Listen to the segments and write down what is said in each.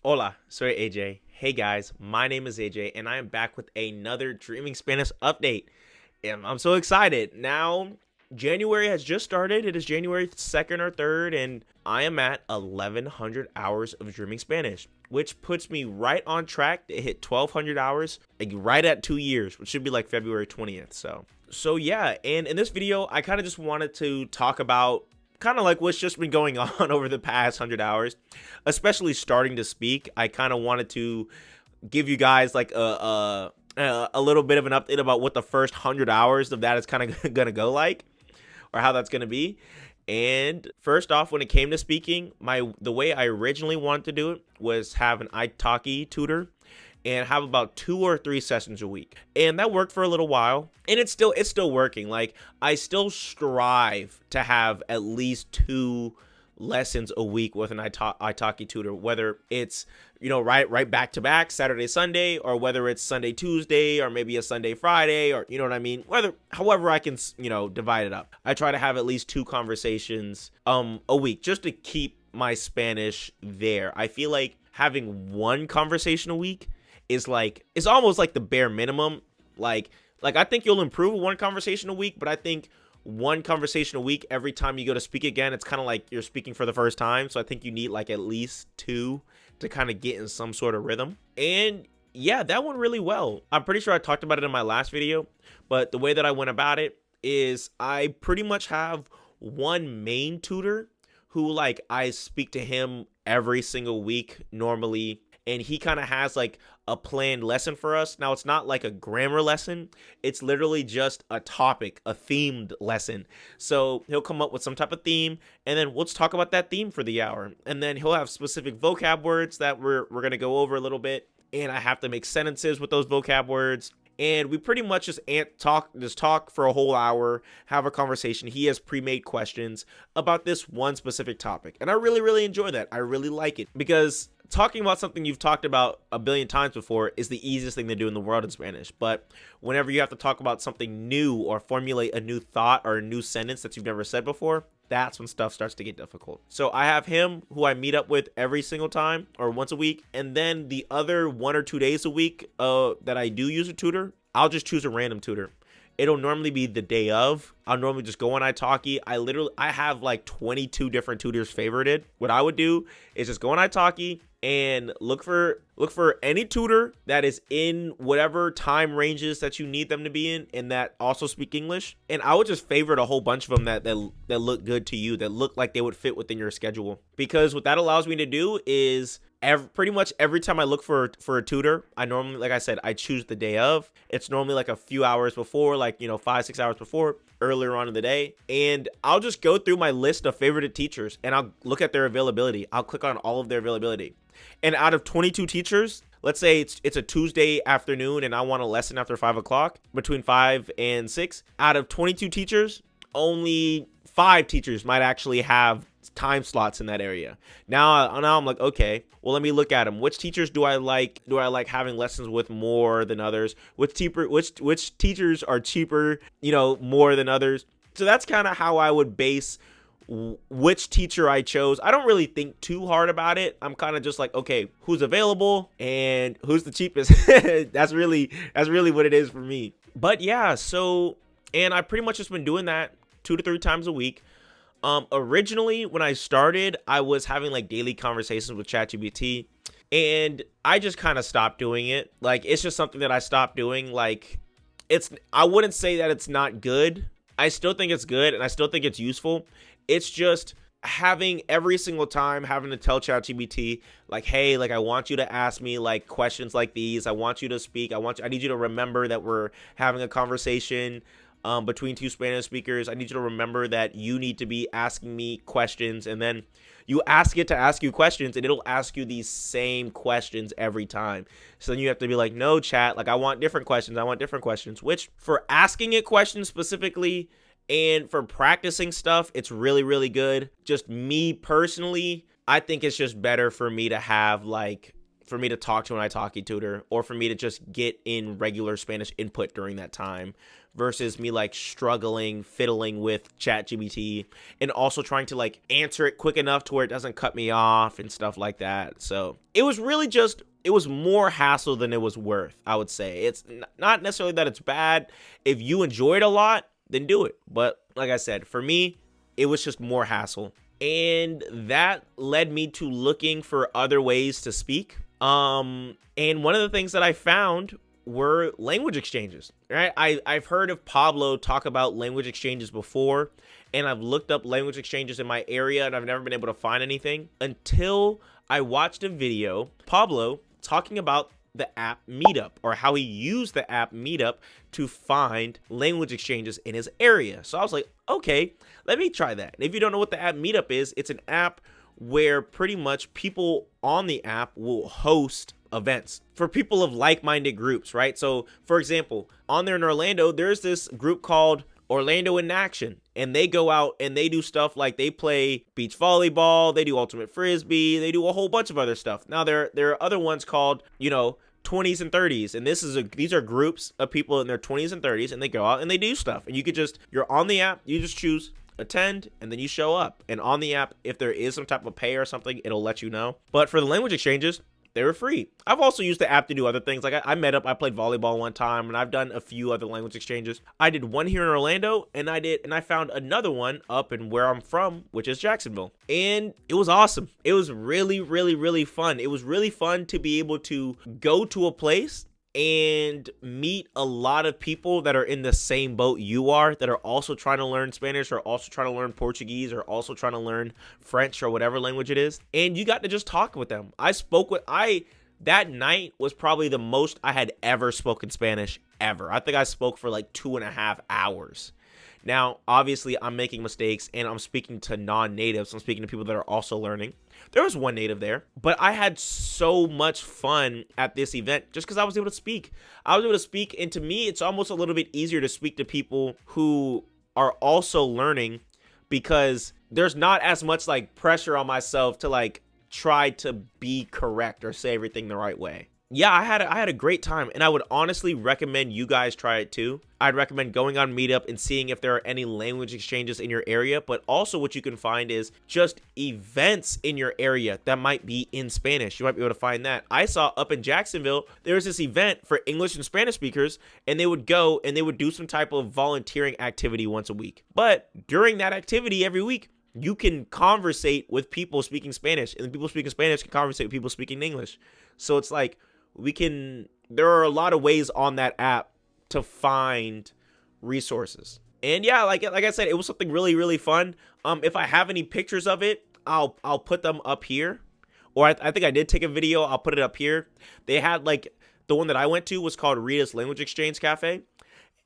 Hola, soy AJ. Hey guys, my name is AJ and I am back with another Dreaming Spanish update. And I'm so excited. Now, January has just started. It is January 2nd or 3rd and I am at 1100 hours of Dreaming Spanish, which puts me right on track to hit 1200 hours like right at 2 years, which should be like February 20th. So yeah, and in this video, I kind of just wanted to talk about kind of like what's just been going on over the past 100 hours, especially starting to speak. I kind of wanted to give you guys like a little bit of an update about what the first 100 hours of that is kind of gonna go like, or how that's gonna be. And first off, when it came to speaking, the way I originally wanted to do it was have an Italki tutor and have about 2 or 3 sessions a week. And that worked for a little while. And it's still working. Like, I still strive to have at least 2 lessons a week with an Italki tutor, whether it's, right back to back, Saturday, Sunday, or whether it's Sunday, Tuesday, or maybe a Sunday, Friday, or you know what I mean? However I can, divide it up. I try to have at least 2 conversations a week just to keep my Spanish there. I feel like having 1 conversation a week is it's almost like the bare minimum. Like I think you'll improve 1 conversation a week, but I think 1 conversation a week every time you go to speak again, it's kind of like you're speaking for the first time. So I think you need like at least 2 to kind of get in some sort of rhythm. And yeah, that went really well. I'm pretty sure I talked about it in my last video, but the way that I went about it is I pretty much have 1 main tutor who I speak to him every single week normally, and he kind of has like a planned lesson for us. Now, it's not like a grammar lesson. It's literally just a topic, a themed lesson. So he'll come up with some type of theme, and then let's talk about that theme for the hour. And then he'll have specific vocab words that we're going to go over a little bit. And I have to make sentences with those vocab words. And we pretty much just talk for a whole hour, have a conversation. He has pre-made questions about this one specific topic. And I really, really enjoy that. I really like it because talking about something you've talked about a billion times before is the easiest thing to do in the world in Spanish. But whenever you have to talk about something new or formulate a new thought or a new sentence that you've never said before, that's when stuff starts to get difficult. So I have him who I meet up with every single time or once a week. And then the other 1 or 2 days a week that I do use a tutor, I'll just choose a random tutor. It'll normally be the day of. I'll normally just go on Italki. I have like 22 different tutors favorited. What I would do is just go on Italki and look for any tutor that is in whatever time ranges that you need them to be in and that also speak English. And I would just favorite a whole bunch of them that look good to you, that look like they would fit within your schedule. Because what that allows me to do is pretty much every time I look for a tutor, I normally, like I said, I choose the day of. It's normally like a few hours before, 5-6 hours before, earlier on in the day. And I'll just go through my list of favorited teachers and I'll look at their availability. I'll click on all of their availability. And out of 22 teachers, let's say it's a Tuesday afternoon and I want a lesson after 5 o'clock, between 5 and 6. Out of 22 teachers, only 5 teachers might actually have time slots in that area. Now I'm like, okay, well, let me look at them. Which teachers do I like? Do I like having lessons with more than others? Which teachers are cheaper, more than others? So that's kind of how I would base which teacher I chose. I don't really think too hard about it. I'm kind of just like, okay, who's available and who's the cheapest? That's really what it is for me. But yeah, and I pretty much just been doing that 2 to 3 times a week. Originally, when I started, I was having like daily conversations with ChatGPT, and I just kind of stopped doing it. Like, it's just something that I stopped doing. I wouldn't say that it's not good. I still think it's good, and I still think it's useful. It's just having every single time having to tell ChatGPT, like, hey, I want you to ask me like questions like these. I want you to speak. I need you to remember that we're having a conversation between 2 Spanish speakers. I need you to remember that you need to be asking me questions, and then you ask it to ask you questions and it'll ask you these same questions every time. So then you have to be like, no, chat, I want different questions, which for asking it questions specifically and for practicing stuff, it's really, really good. Just me personally, I think it's just better for me to have for me to talk to an Italki tutor, or for me to just get in regular Spanish input during that time, versus me like struggling, fiddling with ChatGPT, and also trying to like answer it quick enough to where it doesn't cut me off and stuff like that. So it was really just, it was more hassle than it was worth, I would say. It's not necessarily that it's bad. If you enjoy it a lot, then do it. But like I said, for me, it was just more hassle. And that led me to looking for other ways to speak. And one of the things that I found were language exchanges, right? I've heard of Pablo talk about language exchanges before, and I've looked up language exchanges in my area, and I've never been able to find anything until I watched a video, Pablo talking about the app Meetup, or how he used the app Meetup to find language exchanges in his area. So I was like, okay, let me try that. And if you don't know what the app Meetup is, it's an app where pretty much people on the app will host events for people of like-minded groups, right? So for example, on there in Orlando, there's this group called Orlando in Action, and they go out and they do stuff like they play beach volleyball, they do ultimate frisbee, they do a whole bunch of other stuff. Now there are other ones called, 20s and 30s, and these are groups of people in their 20s and 30s, and they go out and they do stuff, and you're on the app, you just choose attend, and then you show up. And on the app, if there is some type of pay or something, it'll let you know. But for the language exchanges, they were free. I've also used the app to do other things. Like I played volleyball one time, and I've done a few other language exchanges. I did one here in Orlando, and I found another one up in where I'm from, which is Jacksonville. And it was awesome. It was really, really, really fun. It was really fun to be able to go to a place and meet a lot of people that are in the same boat you are, that are also trying to learn Spanish, or also trying to learn Portuguese, or also trying to learn French, or whatever language it is. And you got to just talk with them. That night was probably the most I had ever spoken Spanish ever. I think I spoke for like 2.5 hours. Now, obviously, I'm making mistakes, and I'm speaking to non-natives. I'm speaking to people that are also learning. There was one native there, but I had so much fun at this event just because I was able to speak. And to me, it's almost a little bit easier to speak to people who are also learning, because there's not as much like pressure on myself to like try to be correct or say everything the right way. Yeah, I had a great time, and I would honestly recommend you guys try it too. I'd recommend going on Meetup and seeing if there are any language exchanges in your area, but also what you can find is just events in your area that might be in Spanish. You might be able to find that. I saw up in Jacksonville, there was this event for English and Spanish speakers, and they would go and they would do some type of volunteering activity once a week. But during that activity every week, you can conversate with people speaking Spanish, and the people speaking Spanish can conversate with people speaking English. So it's like, there are a lot of ways on that app to find resources. And yeah, like I said, it was something really, really fun. If I have any pictures of it, I'll put them up here. Or I think I did take a video. I'll put it up here. They had like, the one that I went to was called Rita's Language Exchange Cafe.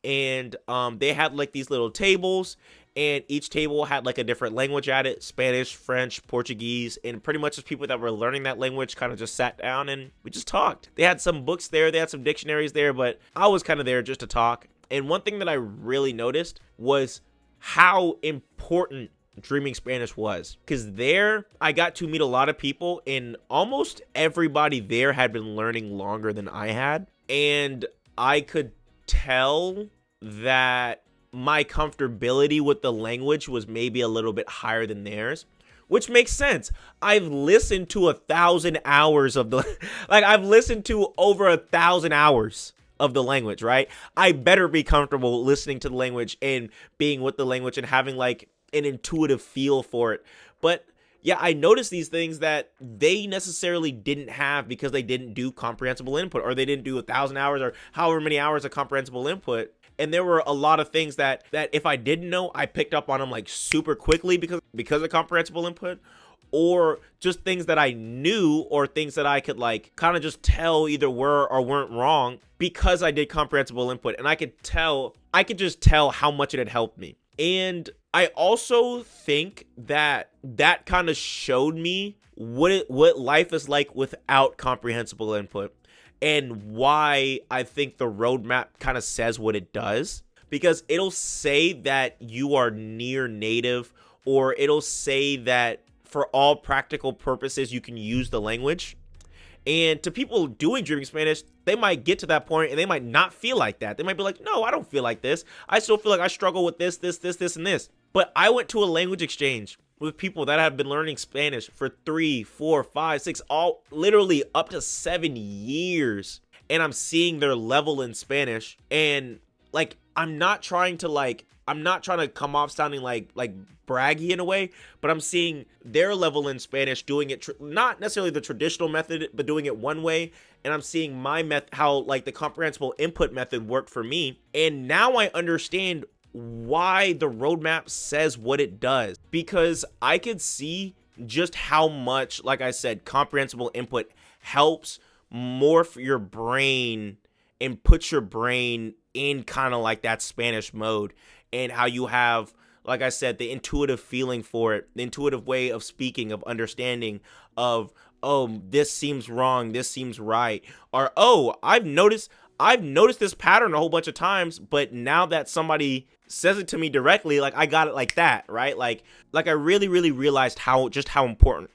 And they had like these little tables, and each table had like a different language at it: Spanish, French, Portuguese, and pretty much just people that were learning that language kind of just sat down and we just talked. They had some books there, they had some dictionaries there, but I was kind of there just to talk. And one thing that I really noticed was how important Dreaming Spanish was, because there I got to meet a lot of people, and almost everybody there had been learning longer than I had, and I could tell that my comfortability with the language was maybe a little bit higher than theirs, which makes sense. I've listened to 1,000 hours of the I've listened to over 1,000 hours of the language, right? I better be comfortable listening to the language and being with the language and having like an intuitive feel for it. But yeah, I noticed these things that they necessarily didn't have because they didn't do comprehensible input, or they didn't do 1,000 hours or however many hours of comprehensible input. And there were a lot of things that if I didn't know, I picked up on them like super quickly because of comprehensible input, or just things that I knew, or things that I could like kind of just tell either were or weren't wrong because I did comprehensible input. And I could just tell how much it had helped me. And I also think that kind of showed me what life is like without comprehensible input, and why I think the roadmap kind of says what it does, because it'll say that you are near native, or it'll say that for all practical purposes you can use the language. And to people doing dreaming Spanish, they might get to that point and they might not feel like that. They might be like, no, I don't feel like this. I still feel like I struggle with this, and this. But I went to a language exchange with people that have been learning Spanish for 3, 4, 5, 6, all literally up to 7 years. And I'm seeing their level in Spanish. And like, I'm not trying to come off sounding like braggy in a way, but I'm seeing their level in Spanish doing it, not necessarily the traditional method, but doing it one way. And I'm seeing my method, how like the comprehensible input method worked for me. And now I understand why the roadmap says what it does, because I could see just how much, like I said, comprehensible input helps morph your brain and put your brain in kind of like that Spanish mode, and how you have, like I said, the intuitive feeling for it, the intuitive way of speaking, of understanding, of, oh, this seems wrong, this seems right, or, oh, I've noticed this pattern a whole bunch of times, but now that somebody says it to me directly, like I got it like that, right? Like I really realized how important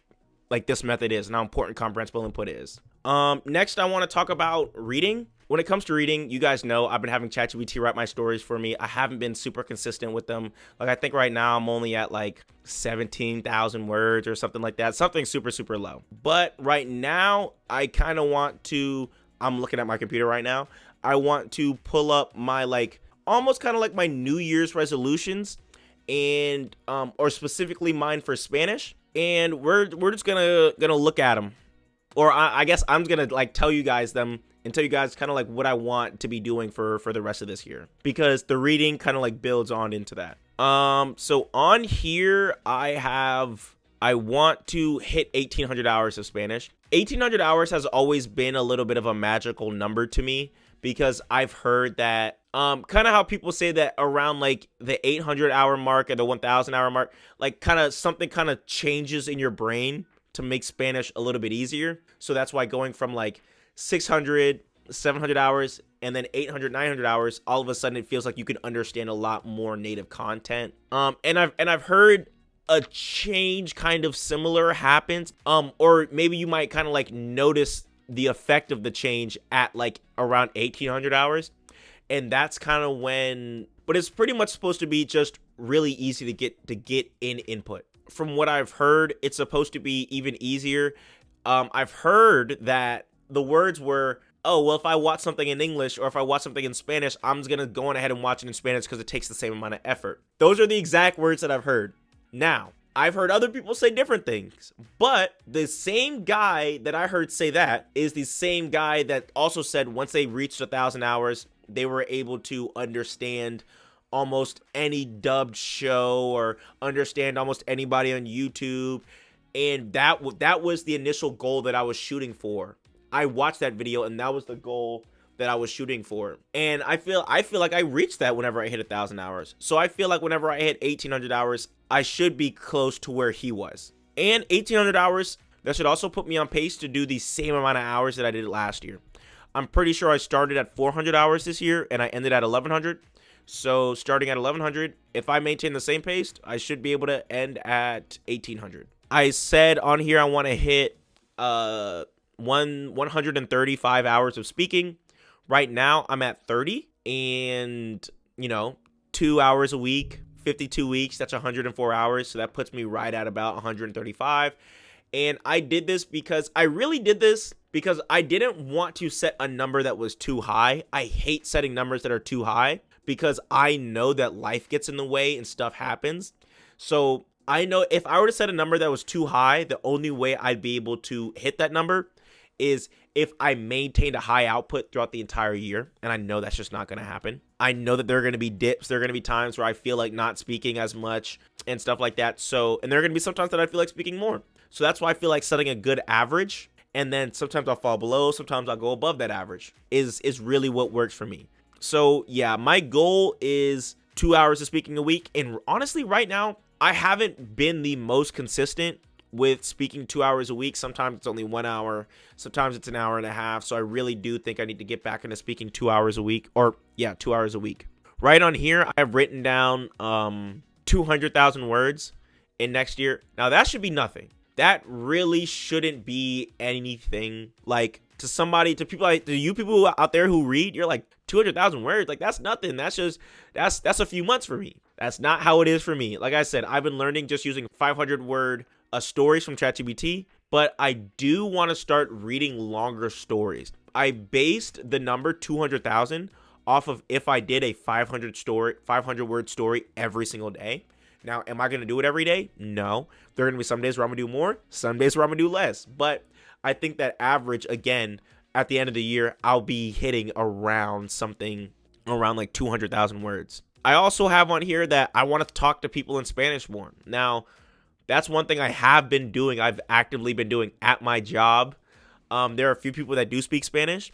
like this method is and how important comprehensible input is. Next I want to talk about reading. When it comes to reading, you guys know I've been having ChatGPT write my stories for me. I haven't been super consistent with them. Like I think right now I'm only at like 17,000 words or something like that. Something super low. But right now I kind of want to, I'm looking at my computer right now. I want to pull up my like almost kind of like my New Year's resolutions, and or specifically mine for Spanish. And we're just gonna look at them, or I guess I'm gonna like tell you guys them and tell you guys kind of like what I want to be doing for the rest of this year, because the reading kind of like builds on into that. So on here I want to hit 1,800 hours of Spanish. 1,800 hours has always been a little bit of a magical number to me, because I've heard that kind of how people say that around like the 800 hour mark or the 1,000 hour mark, like kind of something kind of changes in your brain to make Spanish a little bit easier. So that's why going from like 600, 700 hours and then 800, 900 hours, all of a sudden it feels like you can understand a lot more native content. And I've heard a change kind of similar happens, or maybe you might kind of like notice the effect of the change at like around 1,800 hours. And that's kind of when, but it's pretty much supposed to be just really easy to get in input. From what I've heard, it's supposed to be even easier. I've heard that the words were, oh, well, if I watch something in English or if I watch something in Spanish, I'm just going to go on ahead and watch it in Spanish because it takes the same amount of effort. Those are the exact words that I've heard. Now, I've heard other people say different things, but the same guy that I heard say that is the same guy that also said once they reached 1,000 hours, they were able to understand almost any dubbed show or understand almost anybody on YouTube. And that was the initial goal that I was shooting for. I watched that video and that was the goal that I was shooting for. And I feel like I reached that whenever I hit 1,000 hours. So I feel like whenever I hit 1,800 hours, I should be close to where he was. And 1,800 hours, that should also put me on pace to do the same amount of hours that I did last year. I'm pretty sure I started at 400 hours this year and I ended at 1,100. So starting at 1,100, if I maintain the same pace, I should be able to end at 1,800. I said on here I want to hit 135 hours of speaking. Right now I'm at 30, and 2 hours a week, 52 weeks, that's 104 hours. So that puts me right at about 135. And I did this because I didn't want to set a number that was too high. I hate setting numbers that are too high because I know that life gets in the way and stuff happens. So I know if I were to set a number that was too high, the only way I'd be able to hit that number is if I maintained a high output throughout the entire year. And I know that's just not going to happen. I know that there are going to be dips. There are going to be times where I feel like not speaking as much and stuff like that. And there are going to be sometimes that I feel like speaking more. So that's why I feel like setting a good average, and then sometimes I'll fall below, sometimes I'll go above that average, is really what works for me. So yeah, my goal is 2 hours of speaking a week. And honestly, right now, I haven't been the most consistent with speaking 2 hours a week. Sometimes it's only 1 hour. Sometimes it's an hour and a half. So I really do think I need to get back into speaking 2 hours a week, 2 hours a week. Right on here, I've written down 200,000 words in next year. Now that should be nothing. that really shouldn't be anything. Like, to people like to you people out there who read, you're like 200,000 words. Like, that's nothing. That's a few months for me. That's not how it is for me. Like I said, I've been learning just using 500 word stories from ChatGPT, but I do want to start reading longer stories. I based the number 200,000 off of if I did a 500 word story every single day. Now, am I going to do it every day? No. There are going to be some days where I'm going to do more, some days where I'm going to do less. But I think that average, again, at the end of the year, I'll be hitting around something around like 200,000 words. I also have on here that I want to talk to people in Spanish more. Now, that's one thing I have been doing. I've actively been doing at my job. There are a few people that do speak Spanish,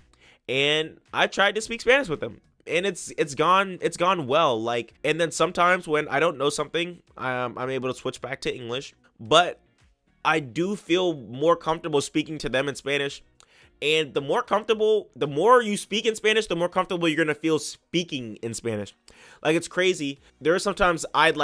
and I tried to speak Spanish with them. And it's gone well. Like, and then sometimes when I don't know something, I'm able to switch back to English. But I do feel more comfortable speaking to them in Spanish. And the more you speak in Spanish, the more comfortable you're gonna feel speaking in Spanish. Like, it's crazy. There are sometimes I'd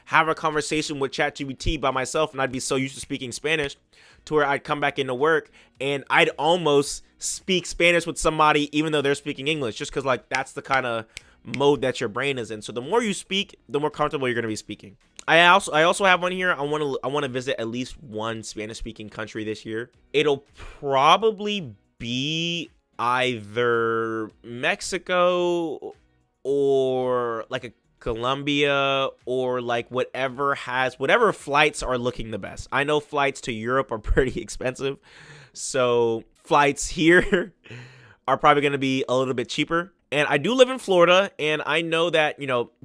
have a conversation with ChatGPT by myself, and I'd be so used to speaking Spanish to where I'd come back into work and I'd almost speak Spanish with somebody even though they're speaking English, just because like that's the kind of mode that your brain is in. So the more you speak, the more comfortable you're going to be speaking. I also have on here, I want to visit at least one Spanish speaking country this year. It'll probably be either Mexico or like a Colombia, or like whatever flights are looking the best. I know flights to Europe are pretty expensive, so flights here are probably going to be a little bit cheaper. And I do live in Florida, and I know that,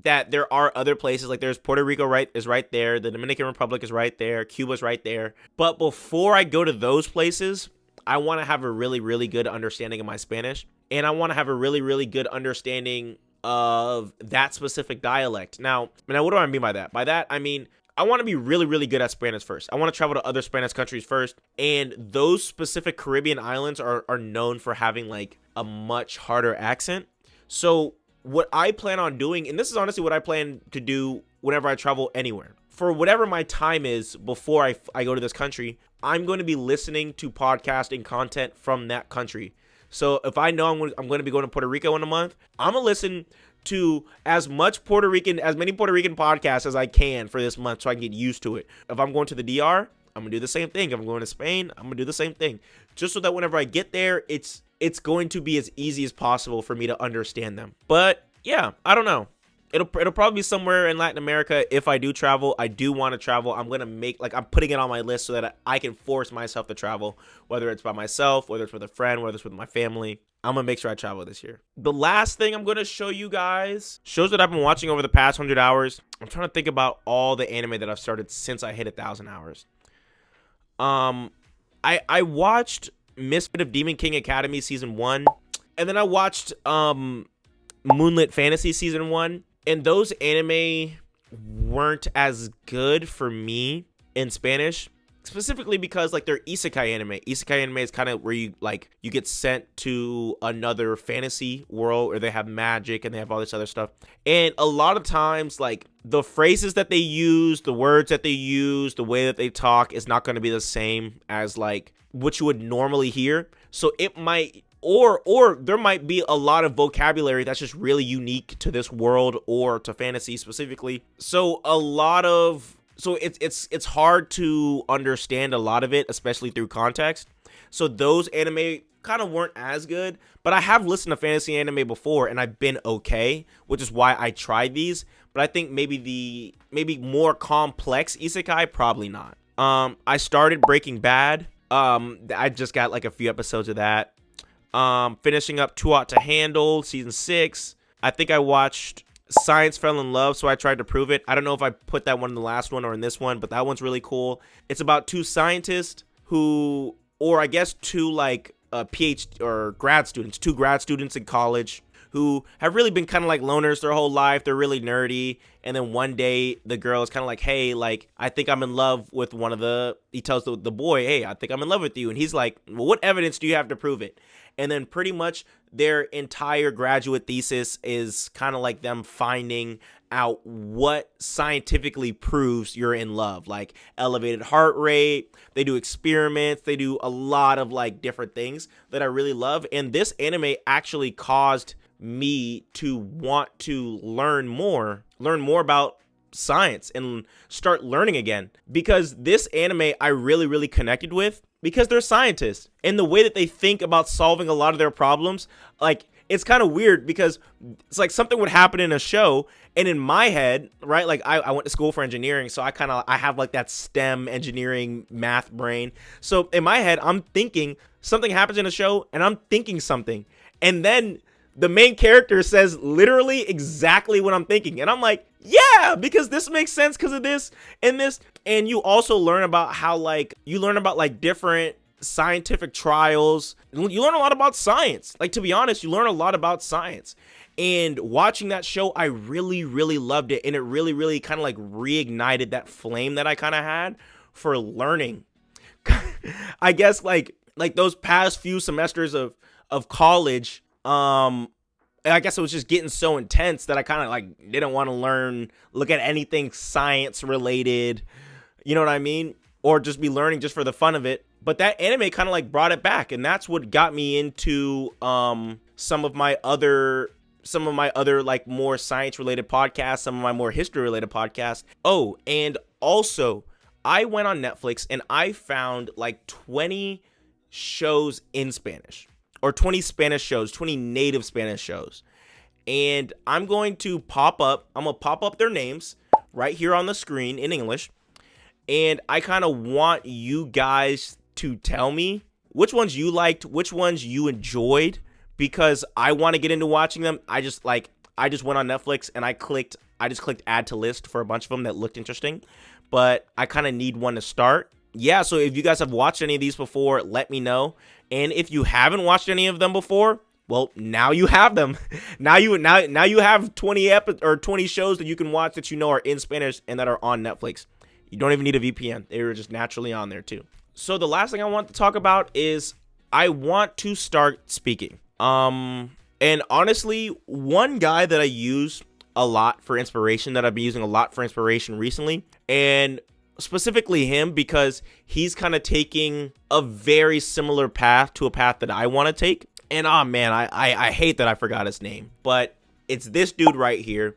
that there are other places, like there's Puerto Rico is right there, the Dominican Republic is right there, Cuba's right there. But before I go to those places, I want to have a really, really good understanding of my Spanish, and I want to have a really, really good understanding of that specific dialect. Now, what do I mean by that? By that, I mean, I want to be really, really good at Spanish first. I want to travel to other Spanish countries first. And those specific Caribbean islands are known for having like a much harder accent. So what I plan on doing, and this is honestly what I plan to do whenever I travel anywhere, for whatever my time is before I go to this country, I'm going to be listening to podcasting content from that country. So if I know I'm going to be going to Puerto Rico in a month, I'm going to listen to as many Puerto Rican podcasts as I can for this month so I can get used to it. If I'm going to the DR, I'm going to do the same thing. If I'm going to Spain, I'm going to do the same thing. Just so that whenever I get there, it's going to be as easy as possible for me to understand them. But yeah, I don't know. It'll probably be somewhere in Latin America. If I do travel, I do want to travel. I'm going to I'm putting it on my list so that I can force myself to travel, whether it's by myself, whether it's with a friend, whether it's with my family. I'm going to make sure I travel this year. The last thing I'm going to show you guys, shows that I've been watching over the past 100 hours. I'm trying to think about all the anime that I've started since I hit 1,000 hours. I watched Misfit of Demon King Academy Season 1, and then I watched Moonlit Fantasy Season 1. And those anime weren't as good for me in Spanish, specifically because like they're isekai anime. Isekai anime is kind of where you get sent to another fantasy world where they have magic and they have all this other stuff. And a lot of times, like, the phrases that they use, the words that they use, the way that they talk is not going to be the same as like what you would normally hear. So it might, or there might be a lot of vocabulary that's just really unique to this world or to fantasy specifically. So it's hard to understand a lot of it, especially through context. So those anime kind of weren't as good, but I have listened to fantasy anime before and I've been okay, which is why I tried these. But I think maybe more complex isekai, probably not. I started Breaking Bad. I just got like a few episodes of that. Finishing up Too Hot to Handle Season 6. I think I watched Science Fell in Love, so I tried to prove it. I don't know if I put that one in the last one or in this one, but that one's really cool. It's about two scientists two like PhD or grad students, two grad students in college who have really been kind of like loners their whole life. They're really nerdy. And then one day the girl is kind of like, hey, like, I think I'm in love with he tells the boy, hey, I think I'm in love with you. And he's like, well, what evidence do you have to prove it? And then pretty much their entire graduate thesis is kind of like them finding out what scientifically proves you're in love, like elevated heart rate. They do experiments. They do a lot of like different things that I really love. And this anime actually caused me to want to learn more about science and start learning again, because this anime I really connected with because they're scientists, and the way that they think about solving a lot of their problems, like, it's kind of weird because it's like something would happen in a show, and in my head, right, like I went to school for engineering, so I have like that STEM engineering math brain. So in my head, I'm thinking something happens in a show and I'm thinking something, and then the main character says literally exactly what I'm thinking, and I'm like, yeah, because this makes sense because of this and this. And you also learn about how, like, different scientific trials. You learn a lot about science. Like, to be honest, you learn a lot about science. And watching that show, I really loved it, and it really kind of like reignited that flame that I kind of had for learning. I guess like those past few semesters of college, I guess it was just getting so intense that I kind of like didn't want to look at anything science related, you know what I mean? Or just be learning just for the fun of it. But that anime kind of like brought it back, and that's what got me into some of my other like more science related podcasts, some of my more history related podcasts. Oh, and also I went on Netflix and I found like 20 shows in Spanish, or 20 Spanish shows, 20 native Spanish shows. And I'm going to pop up their names right here on the screen in English. And I kind of want you guys to tell me which ones you liked, which ones you enjoyed, because I want to get into watching them. I just went on Netflix and I just clicked add to list for a bunch of them that looked interesting, but I kind of need one to start. Yeah, so if you guys have watched any of these before, let me know. And if you haven't watched any of them before, well, now you have them. now you have 20 shows that you can watch that you know are in Spanish and that are on Netflix. You don't even need a VPN. They were just naturally on there too. So the last thing I want to talk about is I want to start speaking. And honestly, one guy that I use a lot for inspiration, that I've been using a lot for inspiration recently, and specifically him because he's kind of taking a very similar path to a path that I want to take. And oh man, I hate that I forgot his name, but it's this dude right here.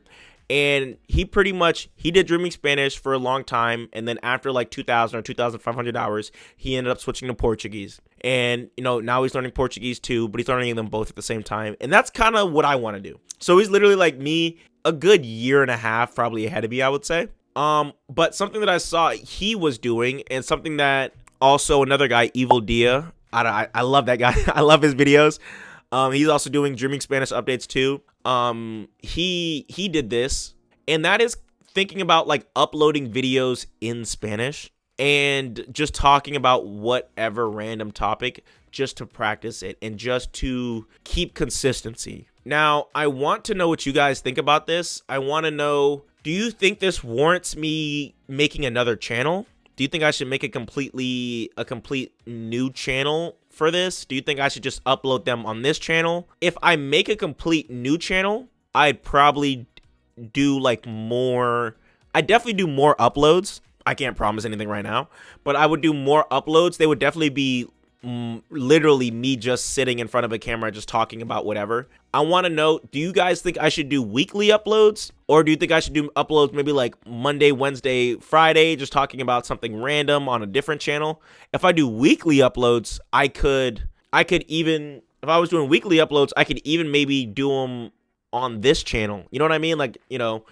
And he did Dreaming Spanish for a long time, and then after like 2,000 or 2,500 hours, he ended up switching to Portuguese. And, you know, now he's learning Portuguese too, but he's learning them both at the same time. And that's kind of what I want to do. So he's literally like me, a good year and a half probably ahead of me, I would say. But something that I saw he was doing, and something that also another guy, Evil Dia, I love that guy. I love his videos. He's also doing Dreaming Spanish updates too. He did this, and that is thinking about like uploading videos in Spanish and just talking about whatever random topic just to practice it and just to keep consistency. Now, I want to know what you guys think about this. I want to know, do you think this warrants me making another channel? Do you think I should make a complete new channel for this? Do you think I should just upload them on this channel? If I make a complete new channel, I'd probably do like more. I'd definitely do more uploads. I can't promise anything right now, but I would do more uploads. They would definitely be literally me just sitting in front of a camera just talking about whatever. I want to know, do you guys think I should do weekly uploads, or do you think I should do uploads maybe like Monday, Wednesday, Friday, just talking about something random on a different channel? If I do weekly uploads, I could even, if I was doing weekly uploads, I could even maybe do them on this channel. You know what I mean? Like, you know,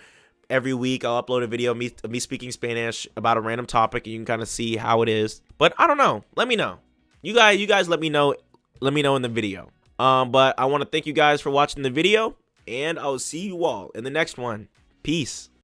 every week I'll upload a video of me speaking Spanish about a random topic, and you can kind of see how it is. But I don't know. Let me know. You guys let me know in the video. But I want to thank you guys for watching the video, and I'll see you all in the next one. Peace.